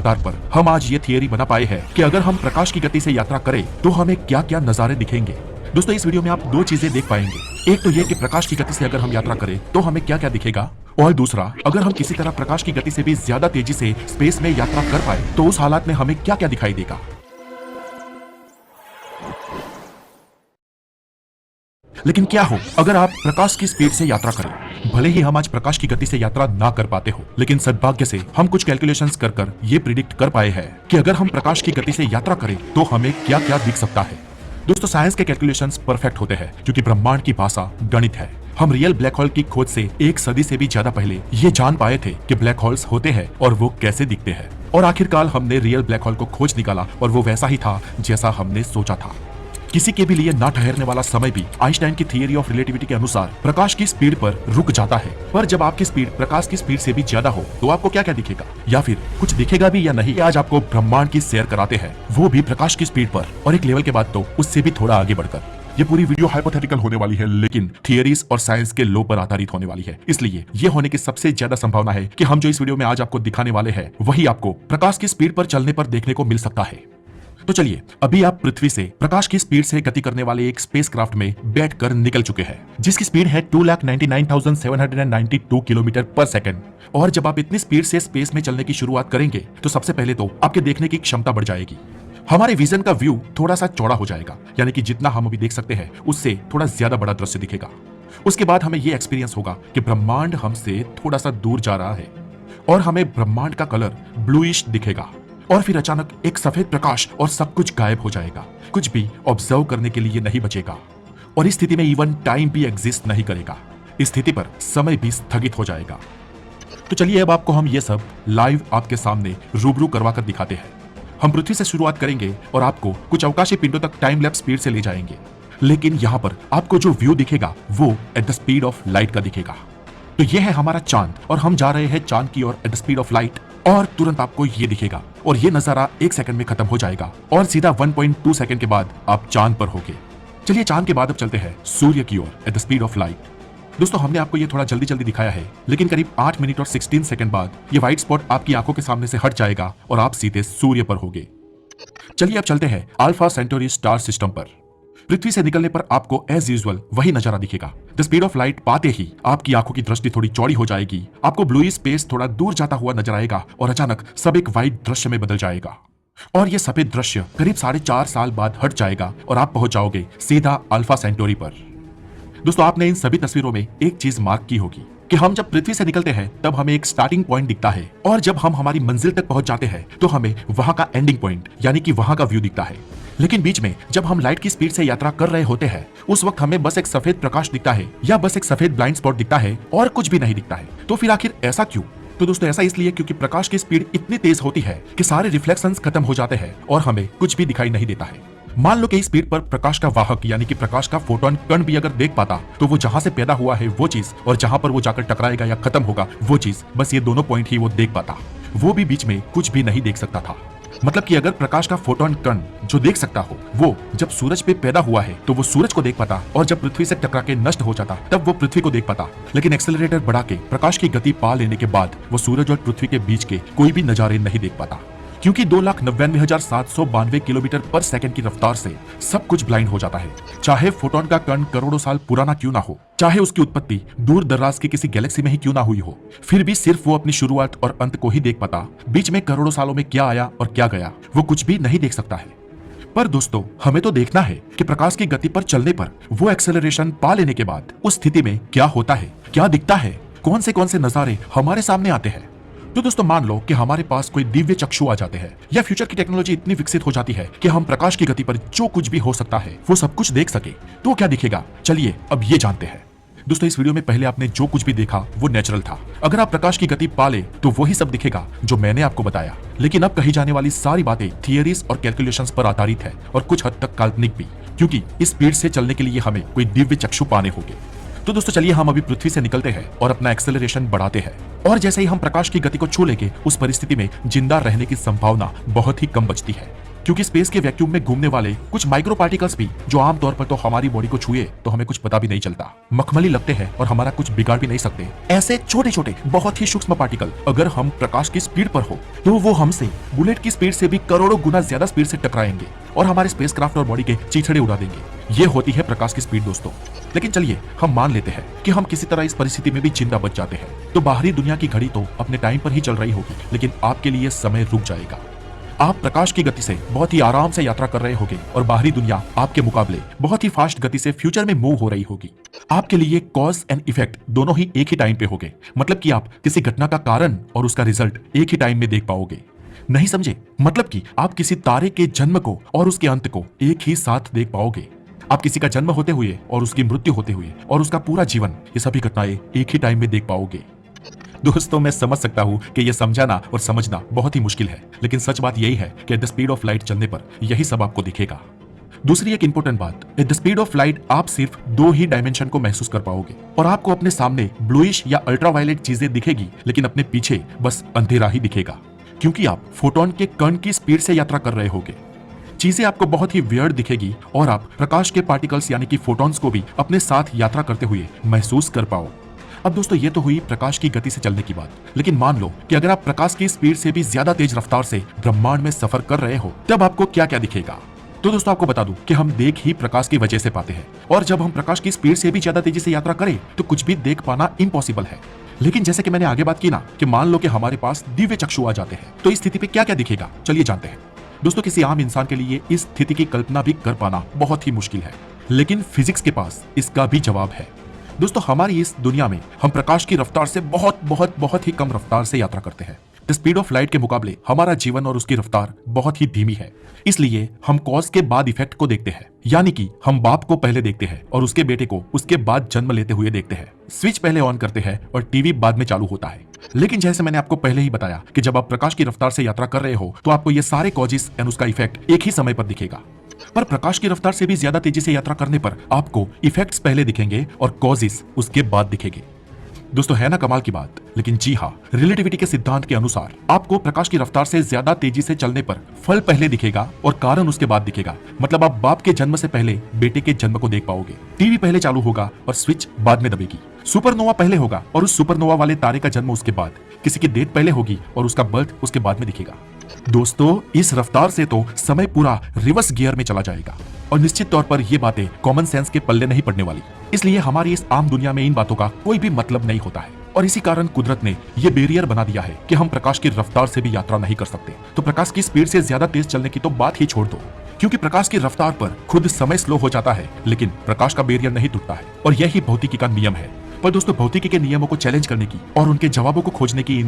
आधार पर हम आज ये थियरी बना पाए हैं कि अगर हम प्रकाश की गति से यात्रा करें तो हमें क्या क्या नजारे दिखेंगे। दोस्तों इस वीडियो में आप दो चीजें देख पाएंगे। एक तो ये कि प्रकाश की गति से अगर हम यात्रा करें तो हमें क्या क्या दिखेगा, और दूसरा अगर हम किसी तरह प्रकाश की गति से भी ज्यादा तेजी से स्पेस में यात्रा कर पाए तो उस हालात में हमें क्या क्या दिखाई देगा। लेकिन क्या हो अगर आप प्रकाश की स्पीड से यात्रा करें। भले ही हम आज प्रकाश की गति से यात्रा ना कर पाते हो, लेकिन सद्भाग्य से हम कुछ कैलकुलेशंस कर ये प्रिडिक्ट कर पाए हैं कि अगर हम प्रकाश की गति से यात्रा करें तो हमें क्या क्या दिख सकता है। दोस्तों साइंस के कैलकुलेशंस परफेक्ट होते हैं क्योंकि ब्रह्मांड की भाषा गणित है। हम रियल ब्लैक होल की खोज से एक सदी से भी ज्यादा पहले ये जान पाए थे कि ब्लैक होल्स होते हैं और वो कैसे दिखते हैं, और आखिरकार हमने रियल ब्लैक होल को खोज निकाला और वो वैसा ही था जैसा हमने सोचा था। किसी के भी लिए ना ठहरने वाला समय भी आइंस्टाइन की थियरी ऑफ रिलेटिविटी के अनुसार प्रकाश की स्पीड पर रुक जाता है। पर जब आपकी स्पीड प्रकाश की स्पीड से भी ज्यादा हो तो आपको क्या क्या दिखेगा, या फिर कुछ दिखेगा भी या नहीं। आज आपको ब्रह्मांड की सैर कराते हैं, वो भी प्रकाश की स्पीड पर, और एक लेवल के बाद तो उससे भी थोड़ा आगे बढ़कर। ये पूरी वीडियो हाइपोथेटिकल होने वाली है, लेकिन थियरीज और साइंस के लॉ पर आधारित होने वाली है। इसलिए ये होने की सबसे ज्यादा संभावना है कि हम जो इस वीडियो में आज आपको दिखाने वाले हैं वही आपको प्रकाश की स्पीड पर चलने पर देखने को मिल सकता है। तो चलिए, अभी आप पृथ्वी से प्रकाश की स्पीड से गति करने वाले एक स्पेसक्राफ्ट में बैठकर निकल चुके हैं, जिसकी स्पीड है 2,99,792 किलोमीटर पर सेकंड। और जब आप इतनी स्पीड से स्पेस में चलने की शुरुआत करेंगे तो सबसे पहले तो आपके देखने की क्षमता बढ़ जाएगी। हमारे विजन का व्यू थोड़ा सा चौड़ा हो जाएगा, यानी कि जितना हम अभी देख सकते हैं उससे थोड़ा ज्यादा बड़ा दृश्य दिखेगा। उसके बाद हमें यह एक्सपीरियंस होगा कि ब्रह्मांड हमसे थोड़ा सा दूर जा रहा है और हमें ब्रह्मांड का कलर ब्लूइश दिखेगा। और फिर अचानक एक सफेद प्रकाश और सब कुछ गायब हो जाएगा, कुछ भी ऑब्जर्व करने के लिए नहीं बचेगा। और इस स्थिति में इवन टाइम भी एग्जिस्ट नहीं करेगा। इस स्थिति पर समय भी स्थगित हो जाएगा। तो चलिए अब आपको हम ये सब लाइव आपके सामने रूबरू करवा कर दिखाते हैं। हम पृथ्वी से शुरुआत करेंगे और आपको कुछ अवकाशी पिंडों तक टाइम लैप्स स्पीड से ले जाएंगे, लेकिन यहाँ पर आपको जो व्यू दिखेगा वो eight the speed of light का दिखेगा। तो ये है हमारा चांद और हम जा रहे हैं चांद की ओर at the speed of light, और तुरंत आपको ये दिखेगा और ये नजारा 1 सेकंड में खत्म हो जाएगा और सीधा 1.2 सेकंड के बाद आप चांद पर होगे। चलिए चांद के बाद अब चलते हैं सूर्य की ओर at the speed of light. दोस्तों हमने आपको ये थोड़ा जल्दी जल्दी दिखाया है, लेकिन करीब 8 मिनट और 16 सेकंड बाद ये व्हाइट स्पॉट आपकी आंखों के सामने से हट जाएगा और आप सीधे सूर्य पर होगे। चलिए अब चलते हैं अल्फा सेंटोरी स्टार सिस्टम पर। पृथ्वी से निकलने पर आपको एज यूजुअल वही नजारा दिखेगा। द स्पीड ऑफ लाइट पाते ही आपकी आंखों की दृष्टि थोड़ी चौड़ी हो जाएगी, आपको ब्लूई स्पेस थोड़ा दूर जाता हुआ नजर आएगा और अचानक सब एक व्हाइट दृश्य में बदल जाएगा। और यह सफेद दृश्य करीब 4.5 साल बाद हट जाएगा और आप पहुंच जाओगे सीधा अल्फा सेंटोरी पर। दोस्तों आपने इन सभी तस्वीरों में एक चीज मार्क की होगी कि हम जब पृथ्वी से निकलते हैं तब हमें एक स्टार्टिंग पॉइंट दिखता है, और जब हम हमारी मंजिल तक पहुंच जाते हैं तो हमें वहां का एंडिंग पॉइंट यानी कि वहां का व्यू दिखता है। लेकिन बीच में जब हम लाइट की स्पीड से यात्रा कर रहे होते हैं उस वक्त हमें बस एक सफेद प्रकाश दिखता है या बस एक सफेद ब्लाइंड स्पॉट दिखता है और कुछ भी नहीं दिखता है। तो फिर आखिर ऐसा क्यों? तो दोस्तों ऐसा इसलिए क्योंकि प्रकाश की स्पीड इतनी तेज होती है कि सारे रिफ्लेक्शंस खत्म हो जाते हैं और हमें कुछ भी दिखाई नहीं देता है। मान लो कि इस स्पीड पर प्रकाश का वाहक यानी कि प्रकाश का फोटोन कण भी अगर देख पाता तो वो जहां से पैदा हुआ है वो चीज और जहां पर वो जाकर टकराएगा या खत्म होगा वो चीज, बस ये दोनों पॉइंट ही वो देख पाता। वो भी बीच में कुछ भी नहीं देख सकता था। मतलब कि अगर प्रकाश का फोटोन कण जो देख सकता हो वो जब सूरज पे पैदा हुआ है तो वो सूरज को देख पाता, और जब पृथ्वी से टकरा के नष्ट हो जाता तब वो पृथ्वी को देख पाता। लेकिन एक्सेलरेटर बढ़ा के प्रकाश की गति पा लेने के बाद वो सूरज और पृथ्वी के बीच के कोई भी नजारे नहीं देख पाता, क्योंकि 2,99,792 किलोमीटर पर सेकंड की रफ्तार से सब कुछ ब्लाइंड हो जाता है। चाहे फोटोन का कण करोड़ों साल पुराना क्यों ना हो, चाहे उसकी उत्पत्ति दूर दराज की किसी गैलेक्सी में ही क्यों ना हुई हो, फिर भी सिर्फ वो अपनी शुरुआत और अंत को ही देख पाता। बीच में करोड़ों सालों में क्या आया और क्या गया वो कुछ भी नहीं देख सकता है। पर दोस्तों हमें तो देखना है कि प्रकाश की गति पर चलने पर वो एक्सेलरेशन पा लेने के बाद उस स्थिति में क्या होता है, क्या दिखता है, कौन से नजारे हमारे सामने आते हैं। तो दोस्तों मान लो कि हमारे पास कोई दिव्य चक्षु आ जाते हैं या फ्यूचर की टेक्नोलॉजी इतनी विकसित हो जाती है कि हम प्रकाश की गति पर जो कुछ भी हो सकता है वो सब कुछ देख सके, तो क्या दिखेगा? चलिए अब ये जानते हैं। दोस्तों इस वीडियो में पहले आपने जो कुछ भी देखा वो नेचुरल था। अगर आप प्रकाश की गति पा ले तो वही सब दिखेगा जो मैंने आपको बताया। लेकिन अब कही जाने वाली सारी बातें थियरीज और कैलकुलेशंस पर आधारित है और कुछ हद तक काल्पनिक भी, क्योंकि इस स्पीड से चलने के लिए हमें कोई दिव्य चक्षु पाने होंगे। तो दोस्तों चलिए हम अभी पृथ्वी से निकलते हैं और अपना एक्सेलरेशन बढ़ाते हैं, और जैसे ही हम प्रकाश की गति को छू लेंगे उस परिस्थिति में जिंदा रहने की संभावना बहुत ही कम बचती है, क्योंकि स्पेस के वैक्यूम में घूमने वाले कुछ माइक्रो पार्टिकल्स भी जो आमतौर पर तो हमारी बॉडी को छुए तो हमें कुछ पता भी नहीं चलता, मखमली लगते हैं और हमारा कुछ बिगाड़ भी नहीं सकते, ऐसे छोटे छोटे बहुत ही सूक्ष्म पार्टिकल अगर हम प्रकाश की स्पीड पर हो तो वो हमसे बुलेट की स्पीड से भी करोड़ों गुना ज्यादा स्पीड से टकराएंगे और हमारे स्पेसक्राफ्ट और बॉडी के चीथड़े उड़ा देंगे। ये होती है प्रकाश की स्पीड दोस्तों। लेकिन चलिए हम मान लेते हैं कि हम किसी तरह इस परिस्थिति में भी जिंदा बच जाते हैं, तो बाहरी दुनिया की घड़ी तो अपने टाइम पर ही चल रही होगी, लेकिन आपके लिए समय रुक जाएगा। आप प्रकाश की गति से बहुत ही आराम से यात्रा कर रहे होंगे और बाहरी दुनिया आपके मुकाबले बहुत ही फास्ट गति से फ्यूचर में मूव हो रही होगी। आपके लिए कॉज एंड इफेक्ट दोनों ही एक ही टाइम पे होंगे, मतलब कि आप किसी घटना का कारण और उसका रिजल्ट एक ही टाइम में देख पाओगे। नहीं समझे? मतलब कि आप किसी तारे के जन्म को और उसके अंत को एक ही साथ देख पाओगे। आप किसी का जन्म होते हुए और उसकी मृत्यु होते हुए और उसका पूरा जीवन, ये सभी घटनाएं एक ही टाइम में देख पाओगे। दोस्तों मैं समझ सकता हूं कि यह समझाना और समझना बहुत ही मुश्किल है, लेकिन सच बात यही है कि eight the speed of light चलने पर यही सब आपको दिखेगा। दूसरी एक इंपॉर्टेंट बात, eight the speed of light आप सिर्फ दो ही डायमेंशन को महसूस कर पाओगे और आपको अपने सामने ब्लूइश या अल्ट्रावायलेट चीजें दिखेगी, लेकिन अपने पीछे बस अंधेरा ही दिखेगा, क्योंकि आप फोटोन के कण की स्पीड से यात्रा कर रहे होगे। चीजें आपको बहुत ही वियर्ड दिखेगी और आप प्रकाश के पार्टिकल्स यानी कि फोटॉन्स को भी अपने साथ यात्रा करते हुए महसूस कर पाओ। अब दोस्तों ये तो हुई प्रकाश की गति से चलने की बात, लेकिन मान लो कि अगर आप प्रकाश की स्पीड से भी ज्यादा तेज रफ्तार से ब्रह्मांड में सफर कर रहे हो, तब आपको क्या क्या दिखेगा। तो दोस्तों आपको बता दूं कि हम देख ही प्रकाश की वजह से पाते हैं, और जब हम प्रकाश की स्पीड से भी ज्यादा तेजी से यात्रा करें तो कुछ भी देख पाना इम्पॉसिबल है। लेकिन जैसे कि मैंने आगे बात की ना कि मान लो कि हमारे पास दिव्य चक्षु आ जाते हैं, तो इस स्थिति पे क्या क्या दिखेगा, चलिए जानते हैं। दोस्तों किसी आम इंसान के लिए इस स्थिति की कल्पना भी कर पाना बहुत ही मुश्किल है, लेकिन फिजिक्स के पास इसका भी जवाब है। दोस्तों हमारी इस दुनिया में हम प्रकाश की रफ्तार से बहुत बहुत बहुत ही कम रफ्तार से यात्रा करते हैं। द स्पीड ऑफ लाइट के मुकाबले हमारा जीवन और उसकी रफ्तार बहुत ही धीमी है, इसलिए हम कॉज के बाद इफेक्ट को देखते हैं, यानी कि हम बाप को पहले देखते हैं और उसके बेटे को उसके बाद जन्म लेते हुए देखते हैं। स्विच पहले ऑन करते हैं और टीवी बाद में चालू होता है। लेकिन जैसे मैंने आपको पहले ही बताया कि जब आप प्रकाश की रफ्तार से यात्रा कर रहे हो तो आपको ये सारे कॉजेस एंड उसका इफेक्ट एक ही समय पर दिखेगा। पर प्रकाश की रफ्तार से भी ज्यादा तेजी से यात्रा करने पर आपको इफेक्ट्स पहले दिखेंगे और कॉजेस उसके बाद दिखेंगे। दोस्तों है ना कमाल की बात। लेकिन जी हाँ, रिलेटिविटी के सिद्धांत के अनुसार आपको प्रकाश की रफ्तार से ज्यादा तेजी से चलने पर फल पहले दिखेगा और कारण उसके बाद दिखेगा। मतलब आप बाप के जन्म से पहले बेटे के जन्म को देख पाओगे, टीवी पहले चालू होगा और स्विच बाद में दबेगी, सुपरनोवा पहले होगा और उस सुपरनोवा वाले तारे का जन्म उसके बाद, किसी की डेथ पहले होगी और उसका बर्थ उसके बाद में दिखेगा। दोस्तों इस रफ्तार से तो समय पूरा रिवर्स गियर में चला जाएगा और निश्चित तौर पर ये बातें कॉमन सेंस के पल्ले नहीं पड़ने वाली, इसलिए हमारी इस आम दुनिया में इन बातों का कोई भी मतलब नहीं होता है। और इसी कारण कुदरत ने ये बैरियर बना दिया है कि हम प्रकाश की रफ्तार से भी यात्रा नहीं कर सकते। तो प्रकाश की स्पीड से ज्यादा तेज चलने की तो बात ही छोड़ दो, क्योंकि प्रकाश की रफ्तार पर खुद समय स्लो हो जाता है, लेकिन प्रकाश का बैरियर नहीं टूटता है और यही भौतिकी का नियम है। पर दोस्तों भौतिकी के नियमों को चैलेंज करने की और उनके जवाबों को खोजने की